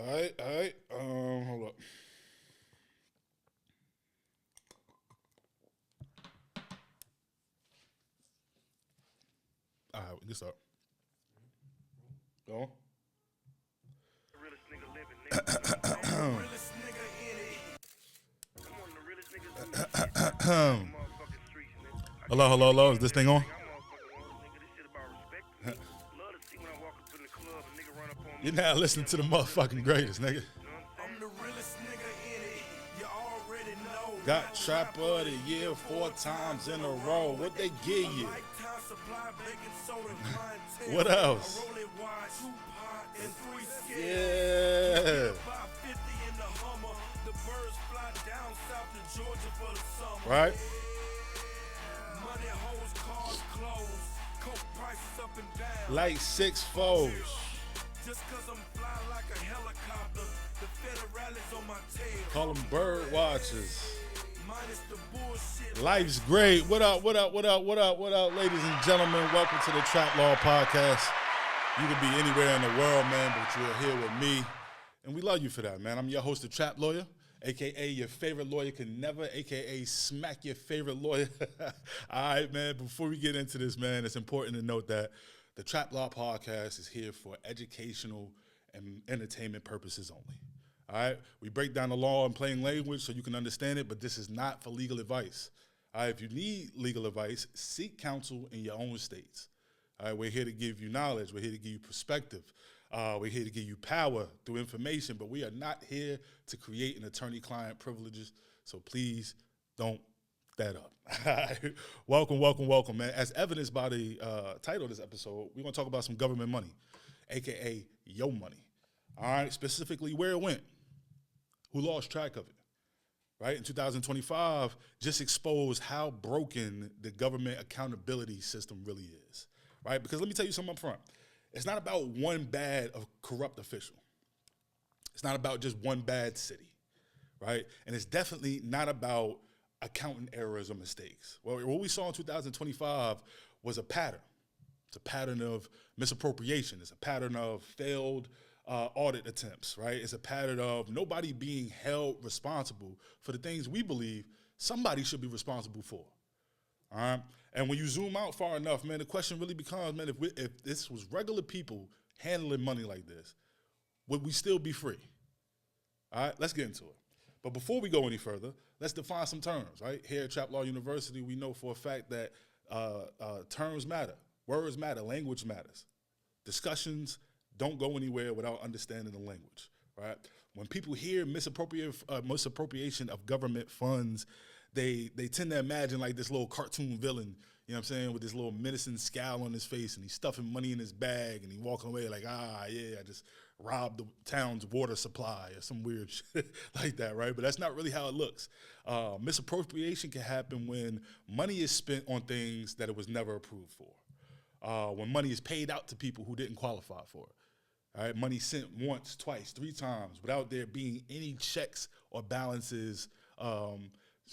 All right. Hold up. All right, we can start. Go on. Hello. Is this thing on? You're not listening to the motherfucking greatest, nigga. I'm the realest nigga in it. You already know. Got Trap of the Year 4 times in a row. What they give you? Lifetime supply, baking soda, clientele. What else? A Rollie watch, Tupac, and 3 scales. Yeah. 550 in the Hummer. The birds fly down south to Georgia for the summer. Right? Money, hoes, cars, clothes. Coke prices up and down. Like 6 foes. Just cause I'm fly like a helicopter. The federales on my tail. Call them bird watchers. Minus the bullshit. Life's great. What up, ladies and gentlemen? Welcome to the Trap Law Podcast. You could be anywhere in the world, man, but you're here with me. And we love you for that, man. I'm your host, the Trap Lawyer, a.k.a. your favorite lawyer can never, a.k.a. smack your favorite lawyer. All right, man, before we get into this, man, it's important to note that the Trap Law Podcast is here for educational and entertainment purposes only. All right? We break down the law in plain language so you can understand it, but this is not for legal advice. All right? If you need legal advice, seek counsel in your own states. All right? We're here to give you knowledge. We're here to give you perspective. We're here to give you power through information, but we are not here to create an attorney-client privileges, so please don't that up. Welcome, man. As evidenced by the title of this episode, we're going to talk about some government money, a.k.a. your money. All right, specifically where it went, who lost track of it, right? In 2025, just exposed how broken the government accountability system really is, right? Because let me tell you something up front. It's not about one bad corrupt official. It's not about just one bad city, right? And it's definitely not about accounting errors or mistakes. Well, what we saw in 2025 was a pattern. It's a pattern of misappropriation. It's a pattern of failed audit attempts, right? It's a pattern of nobody being held responsible for the things we believe somebody should be responsible for. All right? And when you zoom out far enough, man, the question really becomes, man, if this was regular people handling money like this, would we still be free? All right, let's get into it. But before we go any further, let's define some terms, right? Here at Trap Law University, we know for a fact that terms matter, words matter, language matters. Discussions don't go anywhere without understanding the language, right? When people hear misappropriation of government funds, they tend to imagine like this little cartoon villain, you know what I'm saying, with this little menacing scowl on his face, and he's stuffing money in his bag, and he walking away like, yeah, I just robbed the town's water supply or some weird shit like that, right? But that's not really how it looks. Misappropriation can happen when money is spent on things that it was never approved for. When money is paid out to people who didn't qualify for it. All right, money sent once, twice, 3 times without there being any checks or balances.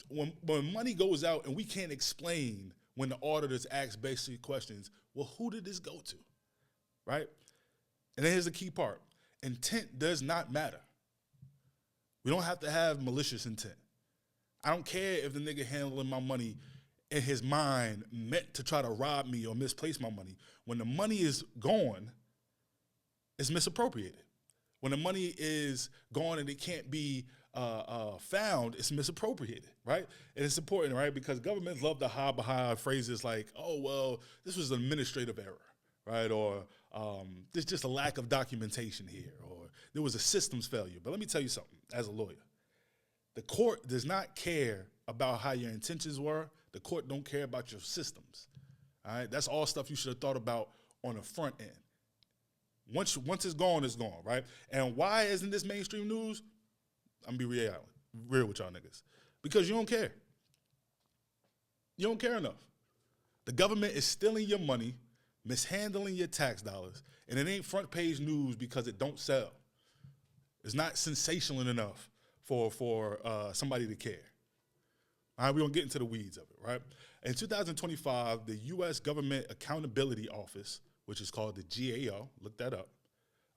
When money goes out and we can't explain, when the auditors ask basic questions, well, who did this go to, right? And then here's the key part. Intent does not matter. We don't have to have malicious intent. I don't care if the nigga handling my money in his mind meant to try to rob me or misplace my money. When the money is gone, it's misappropriated. When the money is gone and it can't be found, it's misappropriated, right? And it's important, right? Because governments love to hide behind phrases like, oh, well, this was an administrative error, right? Or there's just a lack of documentation here, or there was a systems failure. But let me tell you something, as a lawyer. The court does not care about how your intentions were. The court don't care about your systems, all right? That's all stuff you should have thought about on the front end. Once it's gone, right? And why isn't this mainstream news? I'm going to be real with y'all niggas. Because you don't care. You don't care enough. The government is stealing your money, mishandling your tax dollars, and it ain't front page news because it don't sell. It's not sensational enough for somebody to care. All right, we're going to get into the weeds of it, right? In 2025, the U.S. Government Accountability Office, which is called the GAO, look that up,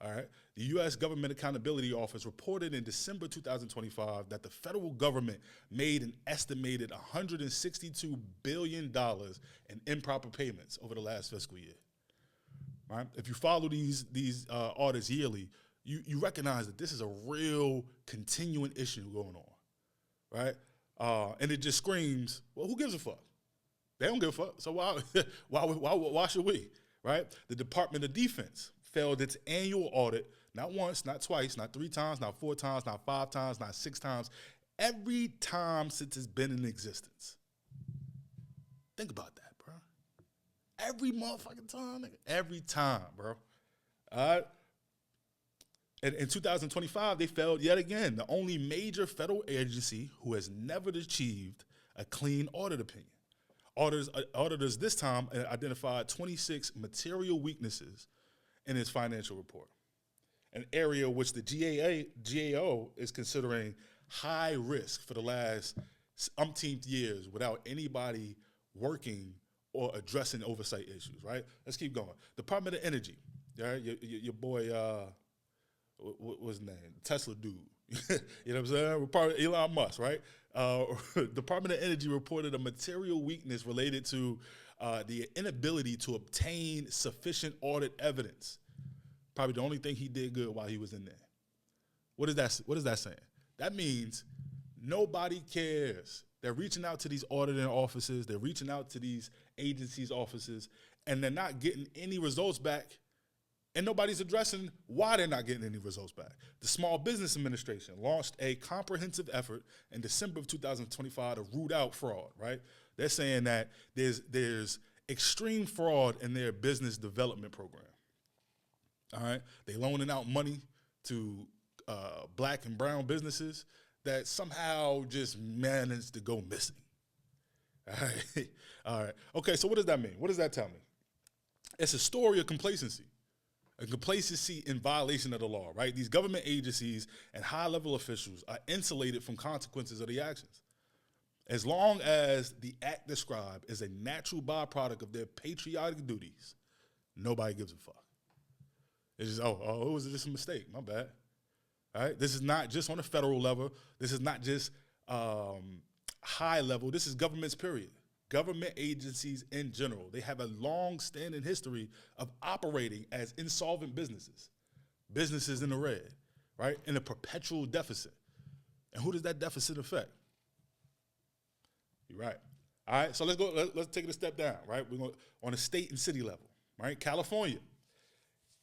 All right. The U.S. Government Accountability Office reported in December 2025 that the federal government made an estimated $162 billion in improper payments over the last fiscal year. Right? If you follow these audits yearly, you recognize that this is a real continuing issue going on, right? And it just screams, well, who gives a fuck? They don't give a fuck. So why should we, right? The Department of Defense failed its annual audit, not once, not twice, not 3 times, not 4 times, not 5 times, not 6 times, every time since it's been in existence. Think about that, bro. Every motherfucking time, nigga. Every time, bro. All right? And in 2025, they failed yet again, the only major federal agency who has never achieved a clean audit opinion. Auditors this time identified 26 material weaknesses in its financial report, an area which the GAO is considering high risk for the last umpteenth years without anybody working or addressing oversight issues, right? Let's keep going. Department of Energy, right? Your boy, what was his name? Tesla dude. You know what I'm saying? Part of Elon Musk, right? Department of Energy reported a material weakness related to the inability to obtain sufficient audit evidence. Probably the only thing he did good while he was in there. What is that saying? That means nobody cares. They're reaching out to these auditing offices. They're reaching out to these agencies' offices, and they're not getting any results back. And nobody's addressing why they're not getting any results back. The Small Business Administration launched a comprehensive effort in December of 2025 to root out fraud, right? They're saying that there's extreme fraud in their business development program. All right? They loaning out money to black and brown businesses that somehow just managed to go missing. All right? All right. Okay, so what does that mean? What does that tell me? It's a story of complacency. A complacency in violation of the law, right? These government agencies and high-level officials are insulated from consequences of the actions. As long as the act described is a natural byproduct of their patriotic duties, nobody gives a fuck. It's just, it was just a mistake, my bad. All right? This is not just on a federal level. This is not just high level. This is governments, period. Government agencies in general, they have a long-standing history of operating as insolvent businesses in the red, right, in a perpetual deficit. And who does that deficit affect? You're right. All right, so let's take it a step down, right? We're going on a state and city level, right? California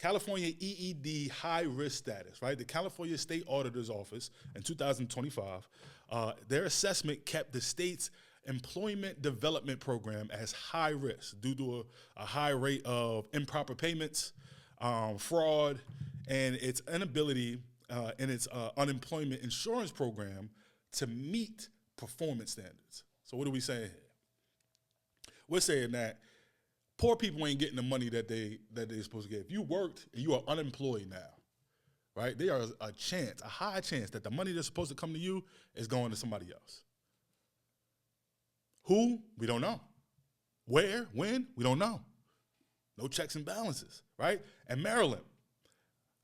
EED high-risk status, right? The California State Auditor's Office in 2025, their assessment kept the state's employment development program as high risk due to a high rate of improper payments, fraud, and its inability in its unemployment insurance program to meet performance standards. So what are we saying here? We're saying that poor people ain't getting the money that they're supposed to get. If you worked and you are unemployed now, right, there is a high chance that the money that's supposed to come to you is going to somebody else. Who? We don't know. Where? When? We don't know. No checks and balances, right? And Maryland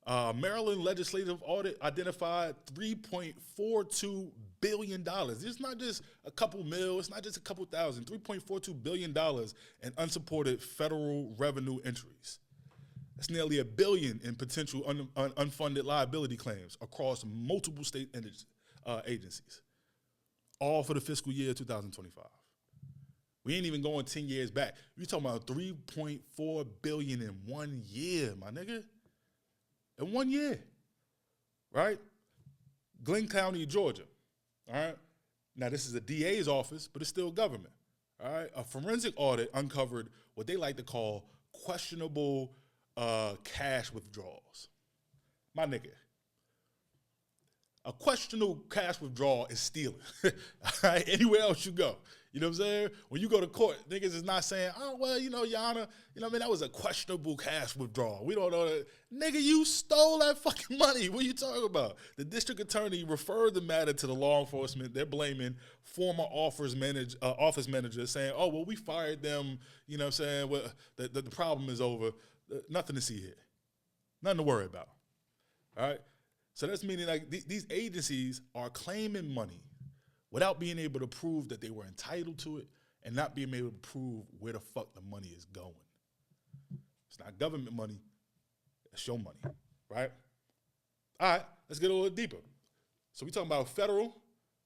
legislative audit identified $3.42 billion. It's not just a couple mil. It's not just a couple thousand. $3.42 billion in unsupported federal revenue entries. That's nearly $1 billion in potential unfunded liability claims across multiple state agencies, all for the fiscal year 2025. We ain't even going 10 years back. We're talking about $3.4 billion in 1 year, my nigga. In 1 year, right? Glenn County, Georgia, all right? Now, this is a DA's office, but it's still government, all right? A forensic audit uncovered what they like to call questionable cash withdrawals. My nigga, a questionable cash withdrawal is stealing, all right? Anywhere else you go. You know what I'm saying? When you go to court, niggas is not saying, oh, well, Your Honor, that was a questionable cash withdrawal. We don't know that. Nigga, you stole that fucking money. What are you talking about? The district attorney referred the matter to the law enforcement. They're blaming former office managers saying, oh, well, we fired them. You know what I'm saying? Well, the problem is over. Nothing to see here. Nothing to worry about. All right? So that's meaning like these agencies are claiming money without being able to prove that they were entitled to it and not being able to prove where the fuck the money is going. It's not government money, it's your money, right? All right, let's get a little deeper. So we talking about federal,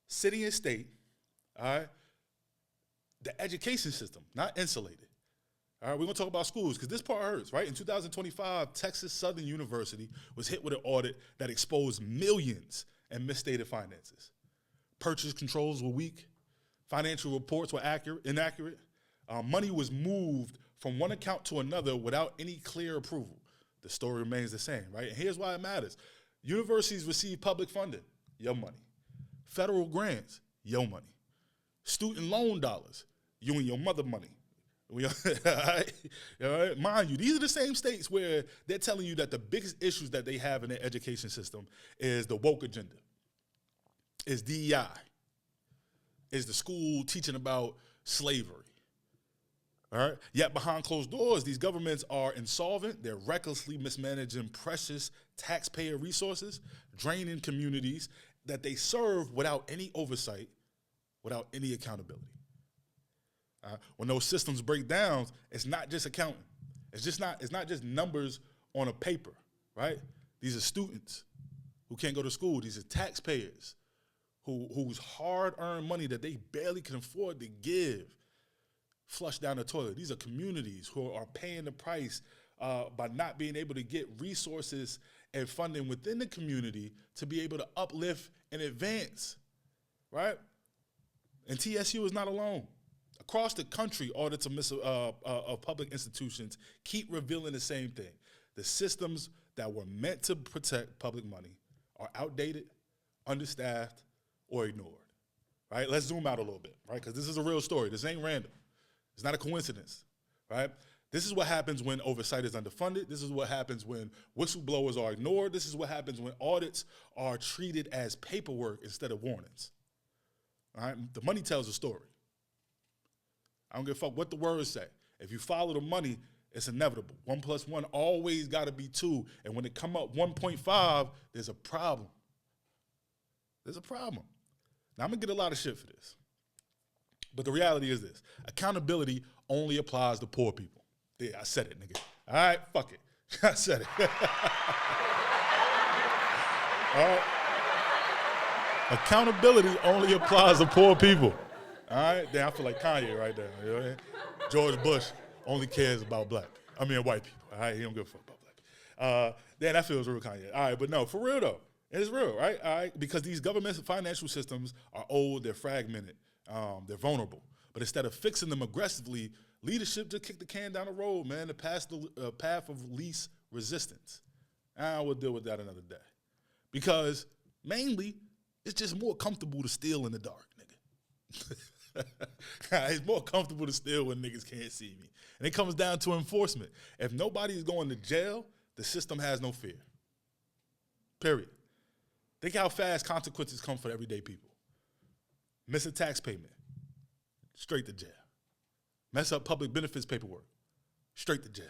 city, and state, all right? The education system, not insulated. All right, we're gonna talk about schools because this part hurts, right? In 2025, Texas Southern University was hit with an audit that exposed millions in misstated finances. Purchase controls were weak, financial reports were inaccurate, money was moved from one account to another without any clear approval. The story remains the same, right? And here's why it matters. Universities receive public funding, your money. Federal grants, your money. Student loan dollars, you and your mother money. All right? Mind you, these are the same states where they're telling you that the biggest issues that they have in their education system is the woke agenda, is DEI, is the school teaching about slavery. All right? Yet behind closed doors, these governments are insolvent. They're recklessly mismanaging precious taxpayer resources, draining communities that they serve without any oversight, without any accountability. When those systems break down, it's not just accounting. It's not just numbers on a paper, right? These are students who can't go to school. These are taxpayers whose hard-earned money that they barely can afford to give flush down the toilet. These are communities who are paying the price by not being able to get resources and funding within the community to be able to uplift and advance, right? And TSU is not alone. Across the country, audits of public institutions keep revealing the same thing. The systems that were meant to protect public money are outdated, understaffed, or ignored, right? Let's zoom out a little bit, right? Because this is a real story. This ain't random. It's not a coincidence, right? This is what happens when oversight is underfunded. This is what happens when whistleblowers are ignored. This is what happens when audits are treated as paperwork instead of warnings, all right? The money tells a story. I don't give a fuck what the words say. If you follow the money, it's inevitable. 1 + 1 always got to be 2. And when it come up 1.5, there's a problem. There's a problem. Now, I'm going to get a lot of shit for this. But the reality is this. Accountability only applies to poor people. Yeah, I said it, nigga. All right, fuck it. I said it. All right. Accountability only applies to poor people. All right, then I feel like Kanye right there. You know what I mean? George Bush only cares about white people. All right, he don't give a fuck about black. Then that feels real Kanye. All right, but no, for real though, it's real, right? All right, because these government financial systems are old, they're fragmented, they're vulnerable. But instead of fixing them aggressively, leadership just kicked the can down the road, man, to pass the path of least resistance. I will deal with that another day, because mainly it's just more comfortable to steal in the dark, nigga. It's more comfortable to steal when niggas can't see me. And it comes down to enforcement. If nobody's going to jail, the system has no fear. Period. Think how fast consequences come for everyday people. Miss a tax payment, straight to jail. Mess up public benefits paperwork, straight to jail.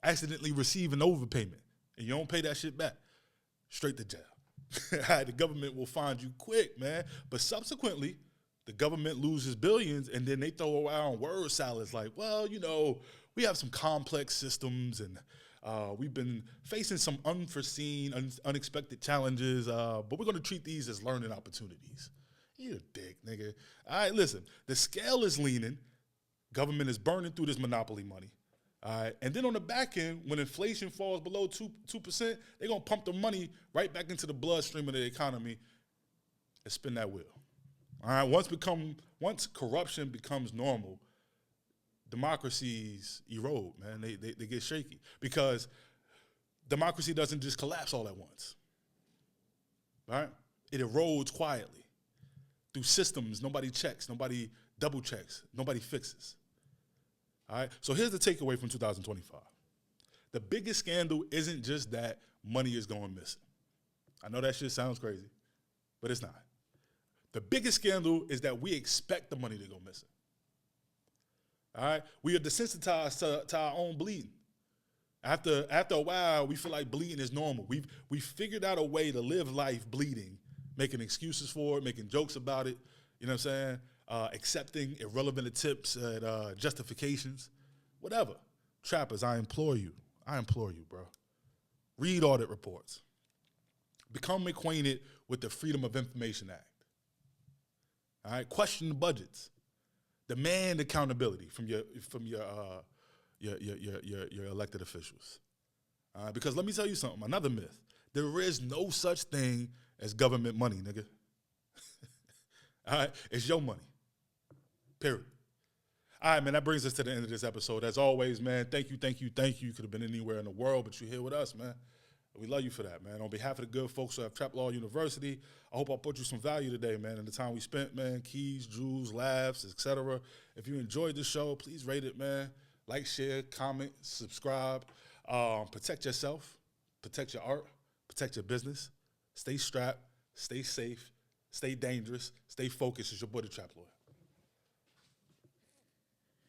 Accidentally receive an overpayment, and you don't pay that shit back, straight to jail. The government will find you quick, man. But subsequently, the government loses billions, and then they throw around word salads like, well, you know, we have some complex systems, and we've been facing some unforeseen, unexpected challenges, but we're going to treat these as learning opportunities. You a dick, nigga. All right, listen, the scale is leaning. Government is burning through this monopoly money. All right, and then on the back end, when inflation falls below 2%, they're going to pump the money right back into the bloodstream of the economy and spin that wheel. All right, once corruption becomes normal, democracies erode, man. They get shaky because democracy doesn't just collapse all at once. All right? It erodes quietly through systems nobody checks, nobody double checks, nobody fixes. All right? So here's the takeaway from 2025. The biggest scandal isn't just that money is going missing. I know that shit sounds crazy, but it's not. The biggest scandal is that we expect the money to go missing. All right? We are desensitized to our own bleeding. After a while, we feel like bleeding is normal. We figured out a way to live life bleeding, making excuses for it, making jokes about it. You know what I'm saying? Accepting irrelevant attempts at justifications, whatever. Trappers, I implore you, bro. Read audit reports. Become acquainted with the Freedom of Information Act. All right, question the budgets. Demand accountability from your elected officials. Because let me tell you something, another myth. There is no such thing as government money, nigga. All right, it's your money. Period. All right, man, that brings us to the end of this episode. As always, man, thank you. You could have been anywhere in the world, but you're here with us, man. We love you for that, man. On behalf of the good folks at Trap Law University, I hope I put you some value today, man, in the time we spent, man. Keys, jewels, laughs, etc. If you enjoyed the show, please rate it, man. Like, share, comment, subscribe. Protect yourself. Protect your art. Protect your business. Stay strapped. Stay safe. Stay dangerous. Stay focused. It's your boy, the Trap Lawyer.